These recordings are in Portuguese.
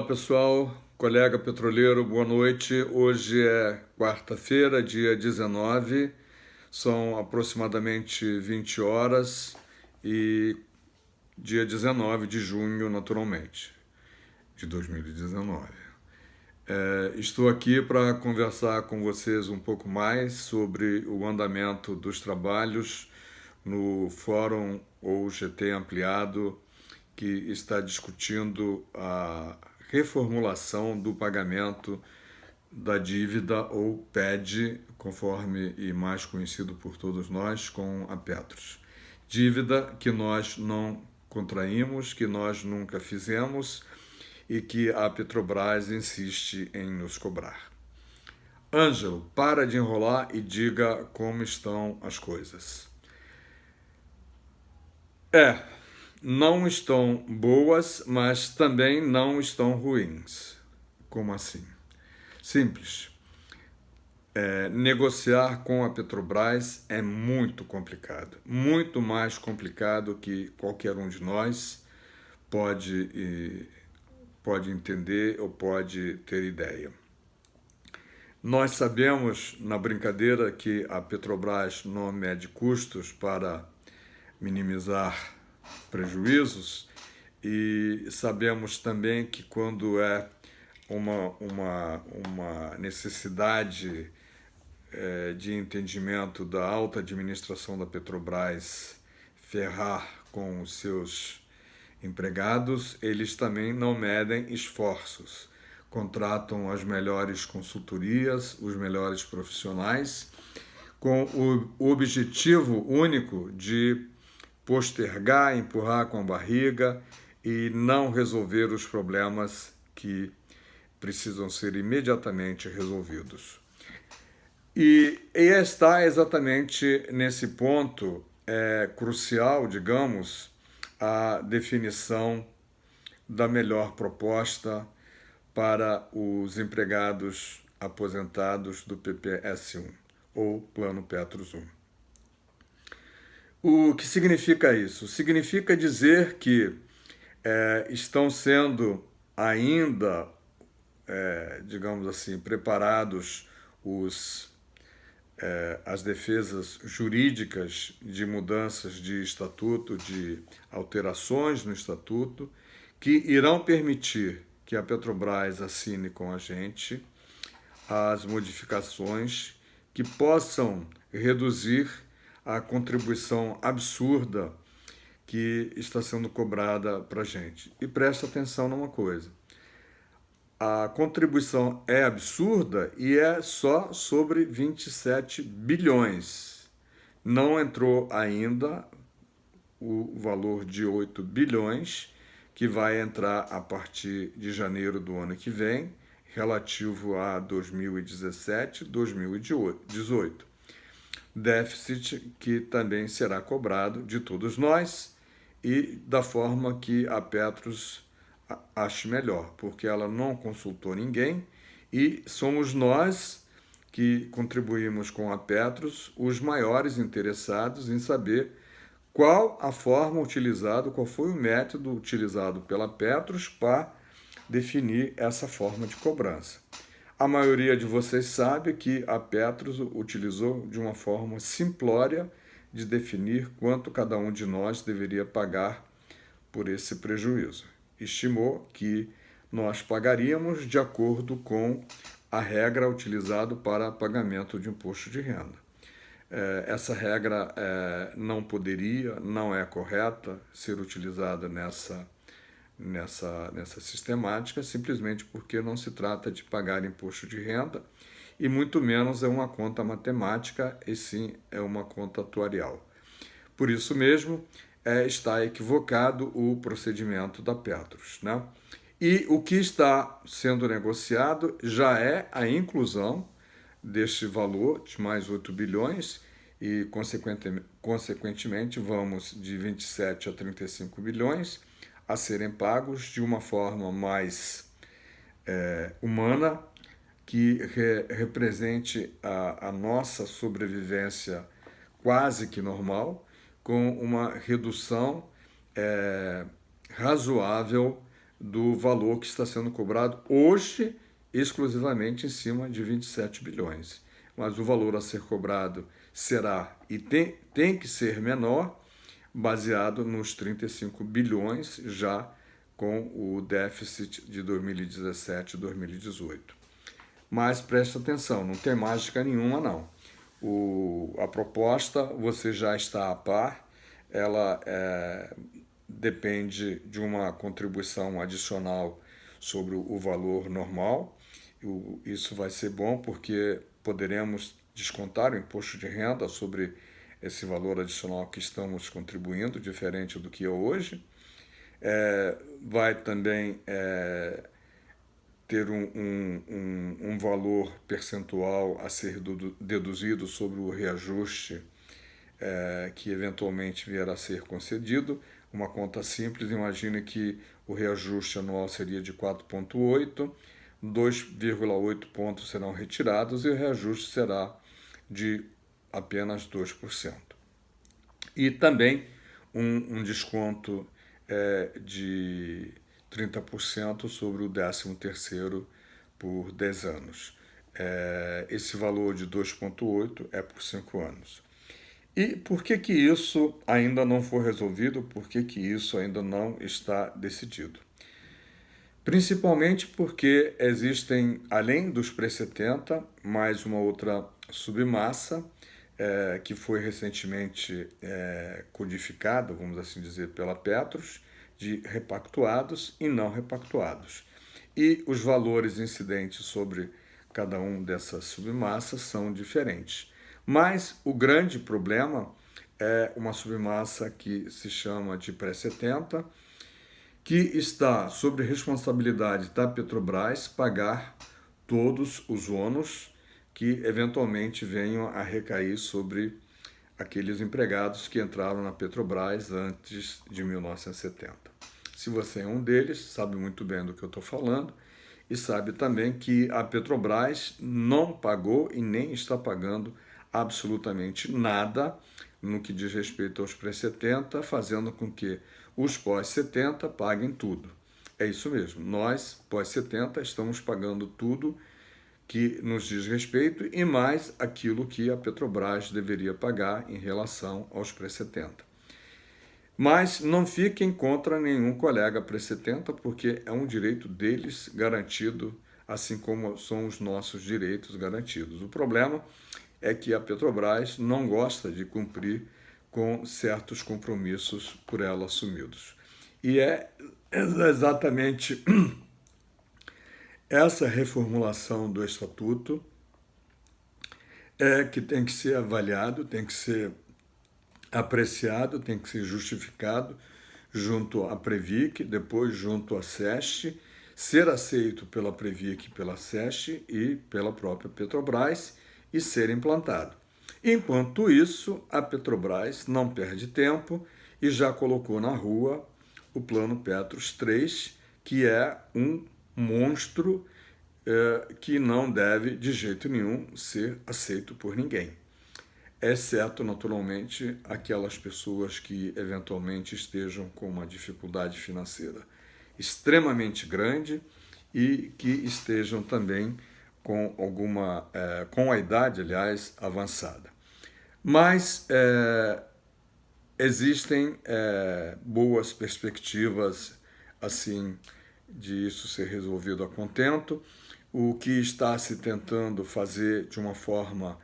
Pessoal, colega petroleiro, boa noite. Hoje é quarta-feira, dia 19, são aproximadamente 20 horas e dia 19 de junho, naturalmente, de 2019. Estou aqui para conversar com vocês um pouco mais sobre o andamento dos trabalhos no Fórum ou GT Ampliado, que está discutindo a reformulação do pagamento da dívida ou PED, conforme e mais conhecido por todos nós, com a Petros. Dívida que nós não contraímos, que nós nunca fizemos e que a Petrobras insiste em nos cobrar. Ângelo, para de enrolar e diga como estão as coisas. Não estão boas, mas também não estão ruins. Como assim? Simples. Negociar com a Petrobras é muito complicado. Muito mais complicado que qualquer um de nós pode entender ou pode ter ideia. Nós sabemos, na brincadeira, que a Petrobras não mede custos para minimizar prejuízos, e sabemos também que quando é uma necessidade de entendimento da alta administração da Petrobras ferrar com os seus empregados, eles também não medem esforços, contratam as melhores consultorias, os melhores profissionais, com o objetivo único de postergar, empurrar com a barriga e não resolver os problemas que precisam ser imediatamente resolvidos. E está exatamente nesse ponto crucial, digamos, a definição da melhor proposta para os empregados aposentados do PPS-1, ou Plano Petros 1. O que significa isso? Significa dizer que estão sendo ainda, digamos assim, preparados as defesas jurídicas de mudanças de estatuto, de alterações no estatuto, que irão permitir que a Petrobras assine com a gente as modificações que possam reduzir a contribuição absurda que está sendo cobrada para a gente. E presta atenção numa coisa. A contribuição é absurda e é só sobre 27 bilhões. Não entrou ainda o valor de 8 bilhões, que vai entrar a partir de janeiro do ano que vem, relativo a 2017, 2018. Déficit que também será cobrado de todos nós e da forma que a Petros ache melhor, porque ela não consultou ninguém e somos nós que contribuímos com a Petros os maiores interessados em saber qual a forma utilizada, qual foi o método utilizado pela Petros para definir essa forma de cobrança. A maioria de vocês sabe que a Petros utilizou de uma forma simplória de definir quanto cada um de nós deveria pagar por esse prejuízo. Estimou que nós pagaríamos de acordo com a regra utilizada para pagamento de imposto de renda. Essa regra não poderia, não é correta ser utilizada nessa sistemática, simplesmente porque não se trata de pagar imposto de renda e muito menos é uma conta matemática, e sim é uma conta atuarial. Por isso mesmo, está equivocado o procedimento da Petros, né? E o que está sendo negociado já é a inclusão deste valor de mais 8 bilhões e, consequentemente, vamos de 27 a 35 bilhões a serem pagos de uma forma mais humana, que represente a nossa sobrevivência quase que normal, com uma redução razoável do valor que está sendo cobrado hoje, exclusivamente em cima de 27 bilhões. Mas o valor a ser cobrado será e tem que ser menor, baseado nos 35 bilhões já com o déficit de 2017 e 2018. Mas preste atenção, não tem mágica nenhuma não. A proposta, você já está a par, ela depende de uma contribuição adicional sobre o valor normal. Isso vai ser bom porque poderemos descontar o imposto de renda sobre esse valor adicional que estamos contribuindo, diferente do que é hoje. Vai também ter um valor percentual a ser deduzido sobre o reajuste que eventualmente vier a ser concedido. Uma conta simples, imagine que o reajuste anual seria de 4,8, 2,8 pontos serão retirados e o reajuste será de apenas 2%. E também um desconto de 30% sobre o 13º por 10 anos. Esse valor de 2,8 é por 5 anos. E por que isso ainda não foi resolvido? Por que isso ainda não está decidido? Principalmente porque existem, além dos pré-70, mais uma outra submassa que foi recentemente codificada, vamos assim dizer, pela Petros, de repactuados e não repactuados. E os valores incidentes sobre cada um dessas submassas são diferentes. Mas o grande problema é uma submassa que se chama de pré-70, que está sob responsabilidade da Petrobras pagar todos os ônus que eventualmente venham a recair sobre aqueles empregados que entraram na Petrobras antes de 1970. Se você é um deles, sabe muito bem do que eu estou falando e sabe também que a Petrobras não pagou e nem está pagando absolutamente nada no que diz respeito aos pré-70, fazendo com que os pós-70 paguem tudo. É isso mesmo, nós, pós-70, estamos pagando tudo que nos diz respeito e mais aquilo que a Petrobras deveria pagar em relação aos pré-70. Mas não fiquem contra nenhum colega pré-70, porque é um direito deles garantido, assim como são os nossos direitos garantidos. O problema é que a Petrobras não gosta de cumprir com certos compromissos por ela assumidos. E é exatamente essa reformulação do Estatuto que tem que ser avaliado, tem que ser apreciado, tem que ser justificado junto à Previc, depois junto à SESC, ser aceito pela Previc, pela SESC e pela própria Petrobras e ser implantado. Enquanto isso, a Petrobras não perde tempo e já colocou na rua o Plano Petros 3, que é um monstro que não deve de jeito nenhum ser aceito por ninguém, exceto, naturalmente, aquelas pessoas que eventualmente estejam com uma dificuldade financeira extremamente grande e que estejam também com com a idade, aliás, avançada. Mas existem boas perspectivas, assim, de isso ser resolvido a contento. O que está se tentando fazer de uma forma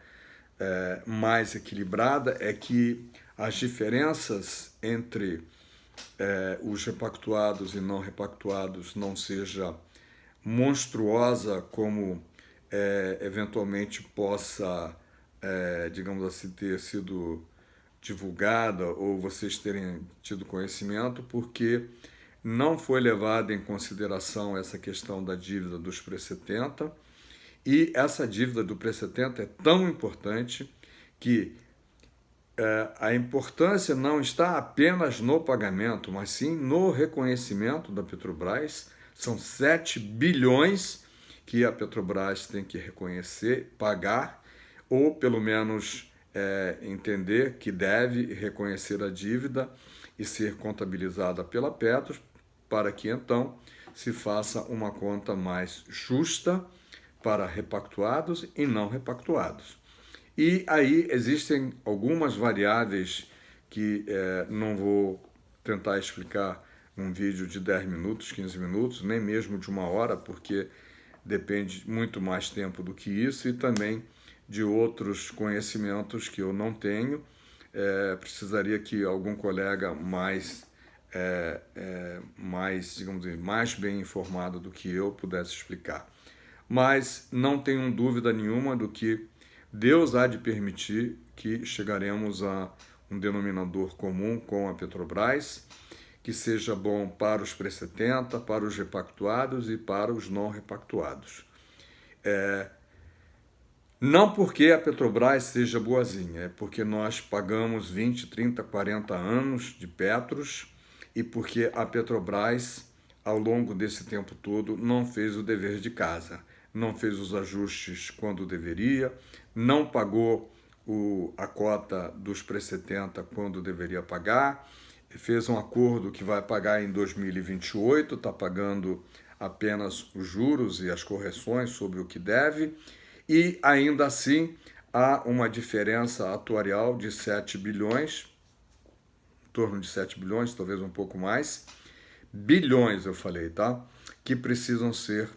mais equilibrada é que as diferenças entre os repactuados e não repactuados não seja monstruosa como eventualmente possa, digamos assim, ter sido divulgada ou vocês terem tido conhecimento, porque não foi levada em consideração essa questão da dívida dos pré-70, e essa dívida do pré-70 é tão importante que a importância não está apenas no pagamento, mas sim no reconhecimento da Petrobras. São 7 bilhões que a Petrobras tem que reconhecer, pagar, ou pelo menos entender que deve reconhecer a dívida e ser contabilizada pela Petros, para que então se faça uma conta mais justa para repactuados e não repactuados. E aí existem algumas variáveis que não vou tentar explicar num vídeo de 10 minutos, 15 minutos, nem mesmo de 1 hora, porque depende muito mais tempo do que isso e também de outros conhecimentos que eu não tenho. Precisaria que algum colega mais, digamos assim, mais bem informado do que eu pudesse explicar. Mas não tenho dúvida nenhuma do que Deus há de permitir que chegaremos a um denominador comum com a Petrobras, que seja bom para os pré-70, para os repactuados e para os não repactuados. Não porque a Petrobras seja boazinha, é porque nós pagamos 20, 30, 40 anos de Petros e porque a Petrobras, ao longo desse tempo todo, não fez o dever de casa, não fez os ajustes quando deveria, não pagou a cota dos pré-70 quando deveria pagar, fez um acordo que vai pagar em 2028, está pagando apenas os juros e as correções sobre o que deve, e ainda assim há uma diferença atuarial de 7 bilhões, em torno de 7 bilhões, talvez um pouco mais, bilhões eu falei, tá? Que precisam ser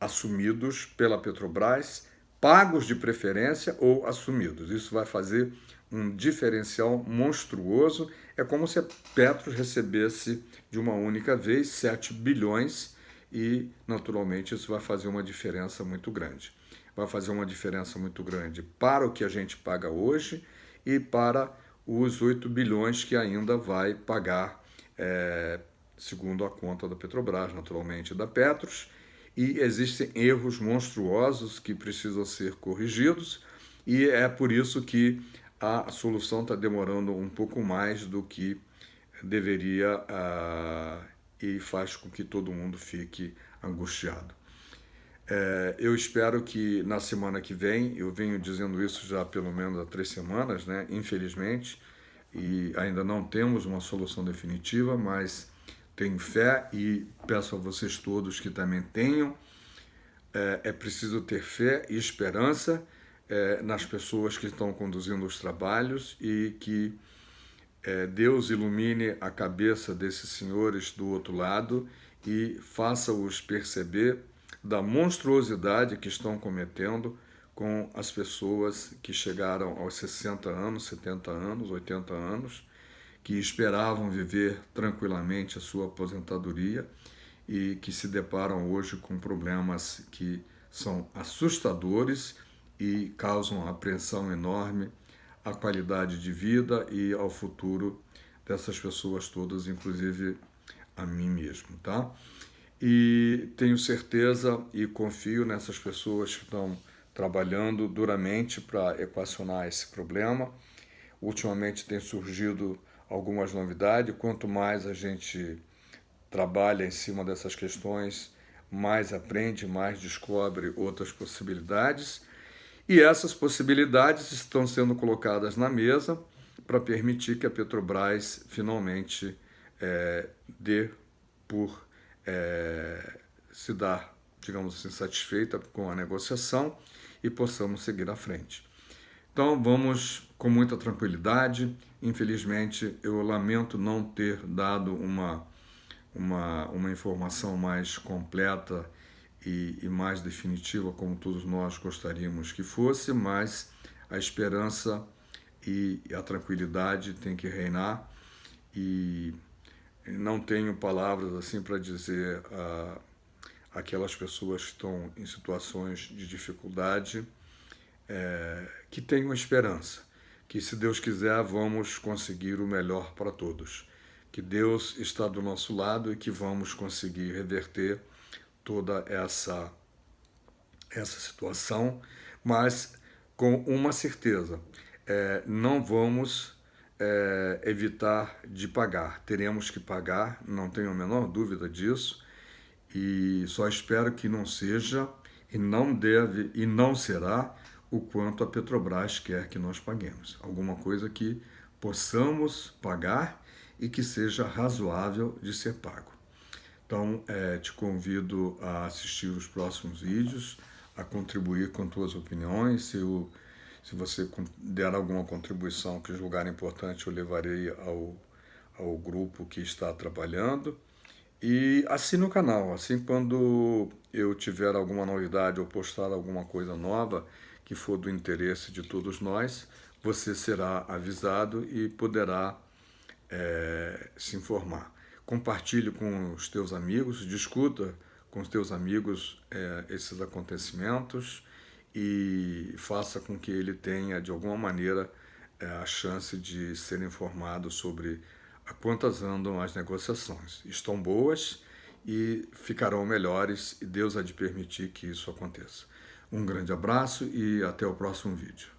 assumidos pela Petrobras, pagos de preferência ou assumidos. Isso vai fazer um diferencial monstruoso. É como se a Petros recebesse de uma única vez 7 bilhões e, naturalmente, isso vai fazer uma diferença muito grande. Vai fazer uma diferença muito grande para o que a gente paga hoje e para os 8 bilhões que ainda vai pagar, segundo a conta da Petrobras, naturalmente, da Petros. E existem erros monstruosos que precisam ser corrigidos e é por isso que a solução está demorando um pouco mais do que deveria e faz com que todo mundo fique angustiado. Eu espero que na semana que vem, eu venho dizendo isso já pelo menos há 3 semanas, né? Infelizmente, e ainda não temos uma solução definitiva, mas tenho fé e peço a vocês todos que também tenham. É preciso ter fé e esperança nas pessoas que estão conduzindo os trabalhos e que Deus ilumine a cabeça desses senhores do outro lado e faça-os perceber da monstruosidade que estão cometendo com as pessoas que chegaram aos 60 anos, 70 anos, 80 anos, que esperavam viver tranquilamente a sua aposentadoria e que se deparam hoje com problemas que são assustadores e causam apreensão enorme à qualidade de vida e ao futuro dessas pessoas todas, inclusive a mim mesmo, tá? E tenho certeza e confio nessas pessoas que estão trabalhando duramente para equacionar esse problema. Ultimamente tem surgido algumas novidades, quanto mais a gente trabalha em cima dessas questões, mais aprende, mais descobre outras possibilidades. E essas possibilidades estão sendo colocadas na mesa para permitir que a Petrobras finalmente dê por se dar, digamos assim, satisfeita com a negociação e possamos seguir à frente. Então vamos com muita tranquilidade. Infelizmente, eu lamento não ter dado uma informação mais completa e mais definitiva, como todos nós gostaríamos que fosse, mas a esperança e a tranquilidade tem que reinar e não tenho palavras assim para dizer a aquelas pessoas que estão em situações de dificuldade que tenham esperança, que se Deus quiser vamos conseguir o melhor para todos, que Deus está do nosso lado e que vamos conseguir reverter toda essa situação, mas com uma certeza, não vamos evitar de pagar, teremos que pagar, não tenho a menor dúvida disso, e só espero que não seja, e não deve, e não será o quanto a Petrobras quer que nós paguemos. Alguma coisa que possamos pagar e que seja razoável de ser pago. Então, te convido a assistir os próximos vídeos, a contribuir com tuas opiniões. Se você der alguma contribuição que julgar importante, eu levarei ao grupo que está trabalhando. E assine o canal, assim quando eu tiver alguma novidade ou postar alguma coisa nova que for do interesse de todos nós, você será avisado e poderá se informar. Compartilhe com os teus amigos, discuta com os teus amigos esses acontecimentos e faça com que ele tenha, de alguma maneira, a chance de ser informado sobre a quantas andam as negociações. Estão boas e ficarão melhores, e Deus há de permitir que isso aconteça. Um grande abraço e até o próximo vídeo.